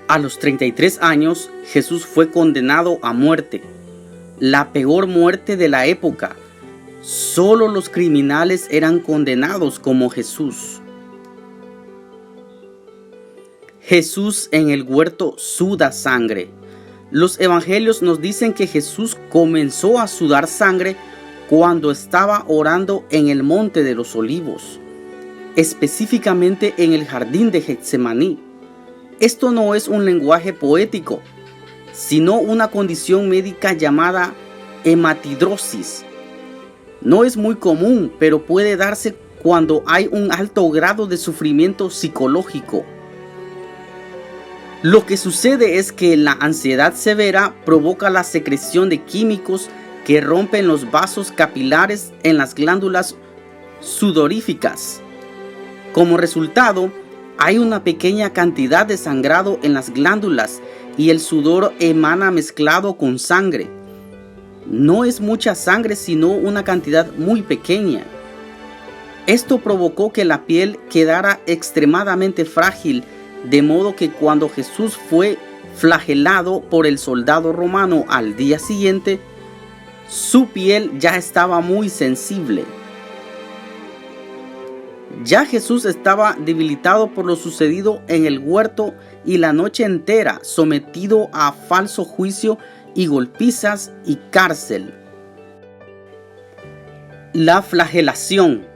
A los 33 años, Jesús fue condenado a muerte, la peor muerte de la época. Solo los criminales eran condenados como Jesús. Jesús en el huerto suda sangre. Los evangelios nos dicen que Jesús comenzó a sudar sangre cuando estaba orando en el Monte de los Olivos, específicamente en el jardín de Getsemaní. Esto no es un lenguaje poético, sino una condición médica llamada hematidrosis. No es muy común, pero puede darse cuando hay un alto grado de sufrimiento psicológico. Lo que sucede es que la ansiedad severa provoca la secreción de químicos que rompen los vasos capilares en las glándulas sudoríficas. Como resultado, hay una pequeña cantidad de sangrado en las glándulas y el sudor emana mezclado con sangre. No es mucha sangre, sino una cantidad muy pequeña. Esto provocó que la piel quedara extremadamente frágil, de modo que cuando Jesús fue flagelado por el soldado romano al día siguiente, su piel ya estaba muy sensible. Ya Jesús estaba debilitado por lo sucedido en el huerto y la noche entera sometido a falso juicio y golpizas y cárcel. La flagelación.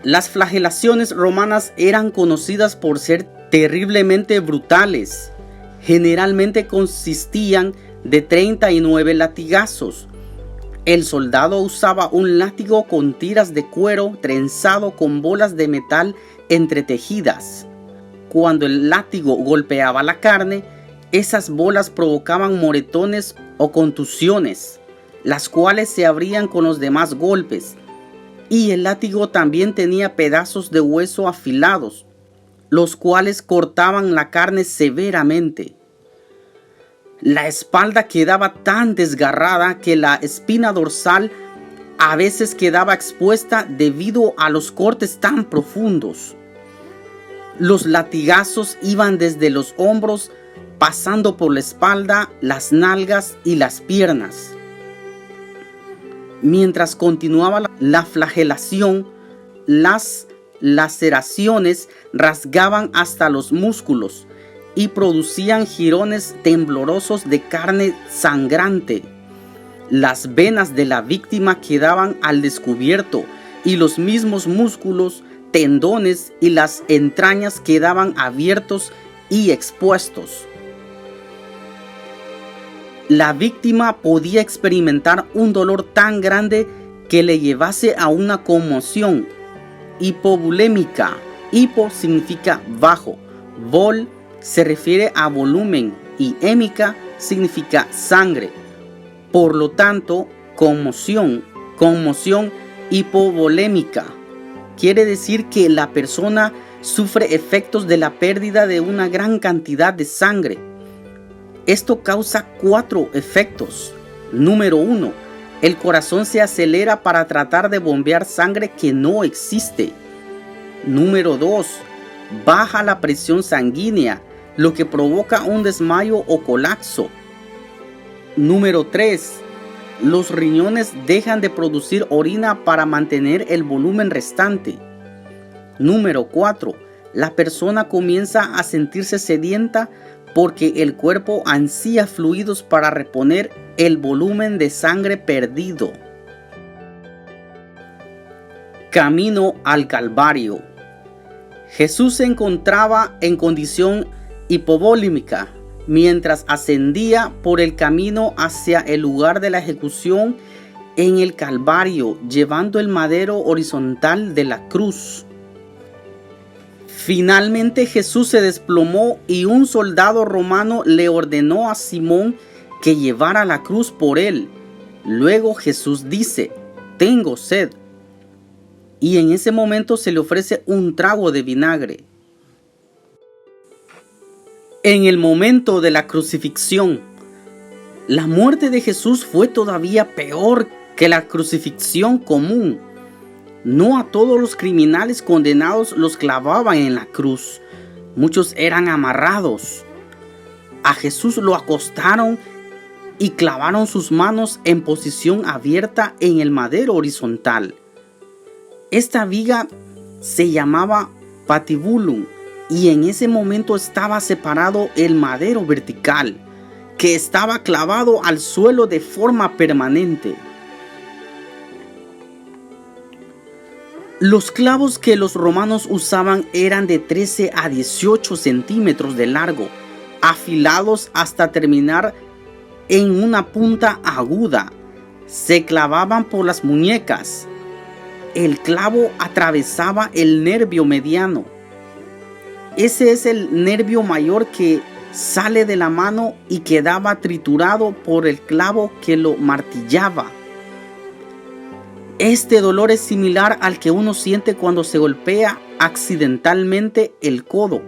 Las flagelaciones romanas eran conocidas por ser terriblemente brutales. Generalmente consistían de 39 latigazos. El soldado usaba un látigo con tiras de cuero trenzado con bolas de metal entretejidas. Cuando el látigo golpeaba la carne, esas bolas provocaban moretones o contusiones, las cuales se abrían con los demás golpes. Y el látigo también tenía pedazos de hueso afilados, los cuales cortaban la carne severamente. La espalda quedaba tan desgarrada que la espina dorsal a veces quedaba expuesta debido a los cortes tan profundos. Los latigazos iban desde los hombros, pasando por la espalda, las nalgas y las piernas. Mientras continuaba la flagelación, las laceraciones rasgaban hasta los músculos y producían jirones temblorosos de carne sangrante. Las venas de la víctima quedaban al descubierto y los mismos músculos, tendones y las entrañas quedaban abiertos y expuestos. La víctima podía experimentar un dolor tan grande que le llevase a una conmoción hipovolémica. Hipo significa bajo, vol se refiere a volumen y hémica significa sangre. Por lo tanto, conmoción hipovolémica quiere decir que la persona sufre efectos de la pérdida de una gran cantidad de sangre. Esto causa 4 efectos. Número 1. El corazón se acelera para tratar de bombear sangre que no existe. Número 2. Baja la presión sanguínea, lo que provoca un desmayo o colapso. Número 3. Los riñones dejan de producir orina para mantener el volumen restante. Número 4. La persona comienza a sentirse sedienta porque el cuerpo ansía fluidos para reponer el volumen de sangre perdido. Camino al Calvario. Jesús se encontraba en condición hipovolímica mientras ascendía por el camino hacia el lugar de la ejecución en el Calvario, llevando el madero horizontal de la cruz. Finalmente Jesús se desplomó y un soldado romano le ordenó a Simón que llevara la cruz por él. Luego Jesús dice: «Tengo sed». Y en ese momento se le ofrece un trago de vinagre. En el momento de la crucifixión, la muerte de Jesús fue todavía peor que la crucifixión común. No a todos los criminales condenados los clavaban en la cruz. Muchos eran amarrados. A Jesús lo acostaron y clavaron sus manos en posición abierta en el madero horizontal. Esta viga se llamaba patibulum y en ese momento estaba separado el madero vertical, que estaba clavado al suelo de forma permanente. Los clavos que los romanos usaban eran de 13 a 18 centímetros de largo, afilados hasta terminar en una punta aguda. Se clavaban por las muñecas. El clavo atravesaba el nervio mediano. Ese es el nervio mayor que sale de la mano y quedaba triturado por el clavo que lo martillaba. Este dolor es similar al que uno siente cuando se golpea accidentalmente el codo.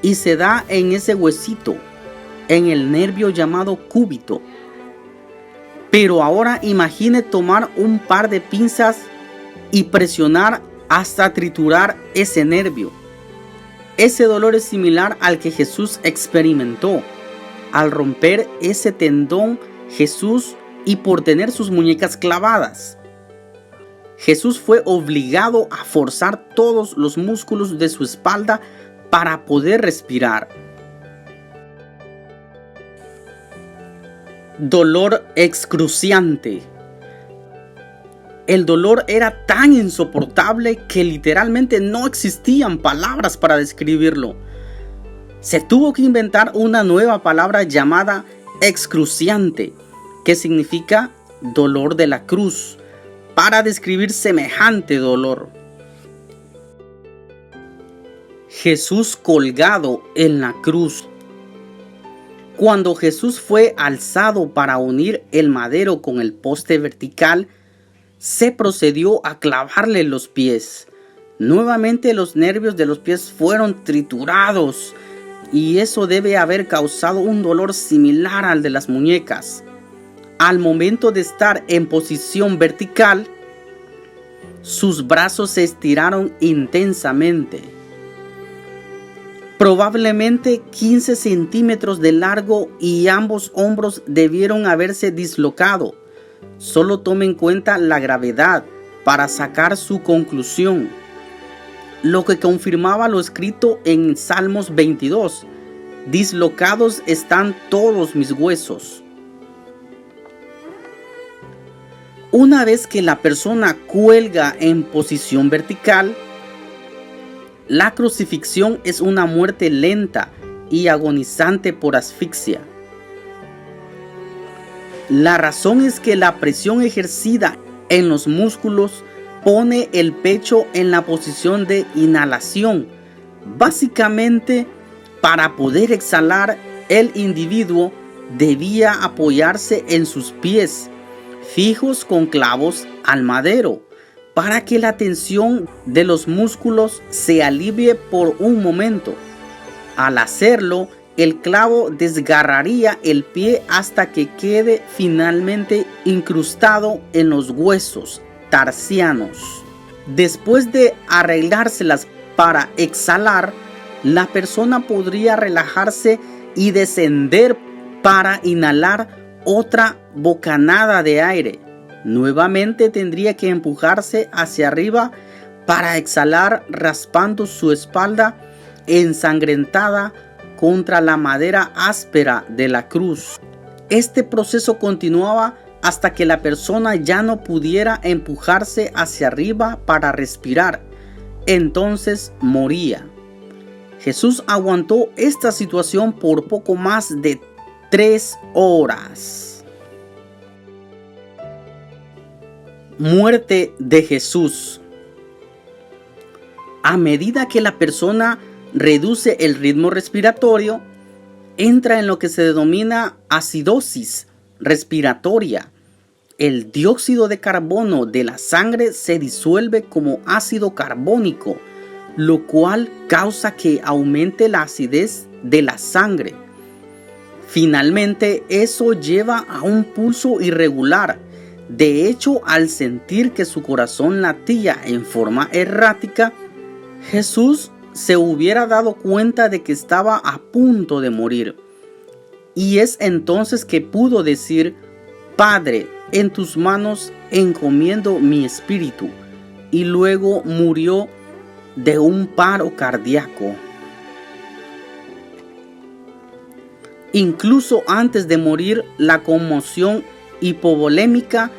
Y se da en ese huesito, en el nervio llamado cúbito. Pero ahora imagine tomar un par de pinzas y presionar hasta triturar ese nervio. Ese dolor es similar al que Jesús experimentó. Al romper ese tendón, Jesús, y por tener sus muñecas clavadas, Jesús fue obligado a forzar todos los músculos de su espalda para poder respirar. Dolor excruciante. El dolor era tan insoportable que literalmente no existían palabras para describirlo. Se tuvo que inventar una nueva palabra llamada excruciante, que significa dolor de la cruz, para describir semejante dolor. Jesús colgado en la cruz. Cuando Jesús fue alzado para unir el madero con el poste vertical, se procedió a clavarle los pies. Nuevamente los nervios de los pies fueron triturados y eso debe haber causado un dolor similar al de las muñecas. Al momento de estar en posición vertical, sus brazos se estiraron intensamente. Probablemente 15 centímetros de largo y ambos hombros debieron haberse dislocado. Solo tome en cuenta la gravedad para sacar su conclusión, lo que confirmaba lo escrito en Salmos 22: dislocados están todos mis huesos. Una vez que la persona cuelga en posición vertical, la crucifixión es una muerte lenta y agonizante por asfixia. La razón es que la presión ejercida en los músculos pone el pecho en la posición de inhalación. Básicamente, para poder exhalar, el individuo debía apoyarse en sus pies, fijos con clavos al madero, para que la tensión de los músculos se alivie por un momento. Al hacerlo, el clavo desgarraría el pie hasta que quede finalmente incrustado en los huesos tarsianos. Después de arreglárselas para exhalar, la persona podría relajarse y descender para inhalar otra bocanada de aire. Nuevamente tendría que empujarse hacia arriba para exhalar, raspando su espalda ensangrentada contra la madera áspera de la cruz. Este proceso continuaba hasta que la persona ya no pudiera empujarse hacia arriba para respirar. Entonces moría. Jesús aguantó esta situación por poco más de 3 horas. Muerte de Jesús. A medida que la persona reduce el ritmo respiratorio, entra en lo que se denomina acidosis respiratoria. El dióxido de carbono de la sangre se disuelve como ácido carbónico, lo cual causa que aumente la acidez de la sangre. Finalmente, eso lleva a un pulso irregular. De hecho, al sentir que su corazón latía en forma errática, Jesús se hubiera dado cuenta de que estaba a punto de morir. Y es entonces que pudo decir: Padre, en tus manos encomiendo mi espíritu. Y luego murió de un paro cardíaco. Incluso antes de morir, la conmoción hipovolémica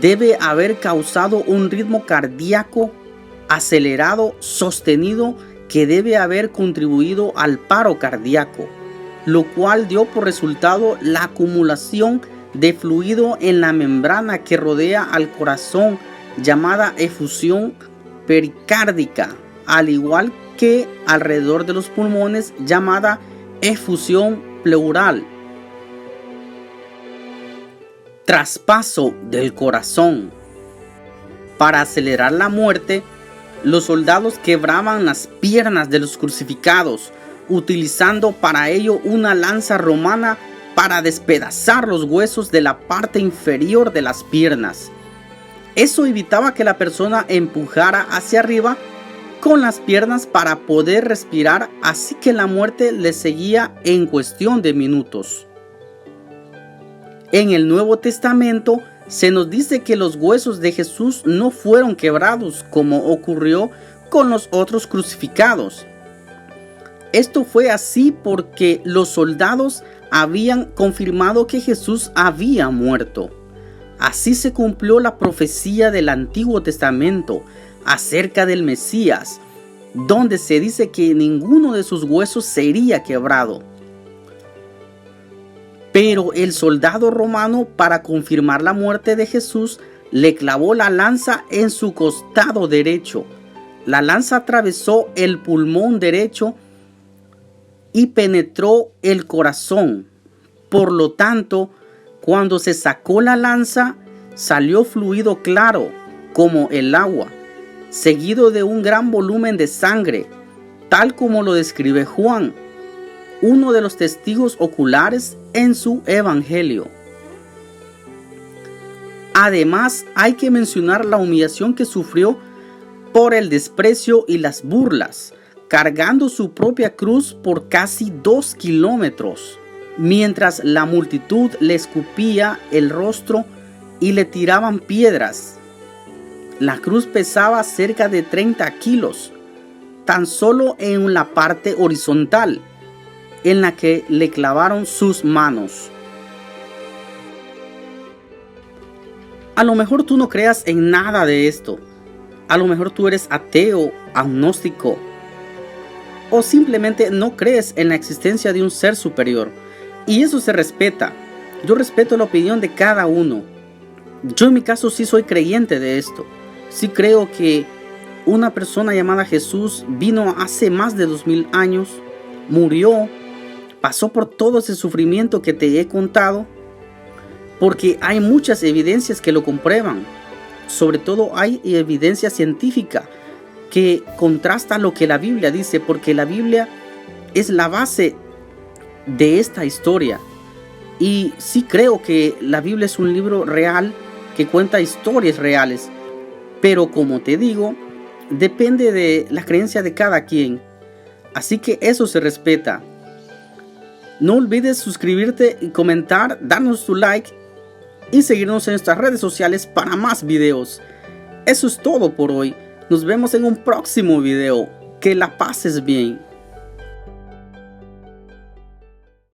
debe haber causado un ritmo cardíaco acelerado, sostenido, que debe haber contribuido al paro cardíaco, lo cual dio por resultado la acumulación de fluido en la membrana que rodea al corazón, llamada efusión pericárdica, al igual que alrededor de los pulmones, llamada efusión pleural. Traspaso del corazón. Para acelerar la muerte, los soldados quebraban las piernas de los crucificados, utilizando para ello una lanza romana para despedazar los huesos de la parte inferior de las piernas. Eso evitaba que la persona empujara hacia arriba con las piernas para poder respirar, así que la muerte le seguía en cuestión de minutos. En el Nuevo Testamento se nos dice que los huesos de Jesús no fueron quebrados como ocurrió con los otros crucificados. Esto fue así porque los soldados habían confirmado que Jesús había muerto. Así se cumplió la profecía del Antiguo Testamento acerca del Mesías, donde se dice que ninguno de sus huesos sería quebrado. Pero el soldado romano, para confirmar la muerte de Jesús, le clavó la lanza en su costado derecho. La lanza atravesó el pulmón derecho y penetró el corazón. Por lo tanto, cuando se sacó la lanza, salió fluido claro, como el agua, seguido de un gran volumen de sangre, tal como lo describe Juan, uno de los testigos oculares en su evangelio. Además, hay que mencionar la humillación que sufrió por el desprecio y las burlas, cargando su propia cruz por casi 2 kilómetros, mientras la multitud le escupía el rostro y le tiraban piedras. La cruz pesaba cerca de 30 kilos, tan solo en la parte horizontal, en la que le clavaron sus manos. A lo mejor tú no creas en nada de esto. A lo mejor tú eres ateo, agnóstico, o simplemente no crees en la existencia de un ser superior. Y eso se respeta. Yo respeto la opinión de cada uno. Yo en mi caso sí soy creyente de esto. Sí creo que una persona llamada Jesús vino hace más de 2000 años, murió, pasó por todo ese sufrimiento que te he contado, porque hay muchas evidencias que lo comprueban. Sobre todo hay evidencia científica que contrasta lo que la Biblia dice, porque la Biblia es la base de esta historia. Y sí creo que la Biblia es un libro real que cuenta historias reales, pero como te digo, depende de la creencia de cada quien. Así que eso se respeta. No olvides suscribirte y comentar, darnos tu like y seguirnos en nuestras redes sociales para más videos. Eso es todo por hoy. Nos vemos en un próximo video. Que la pases bien.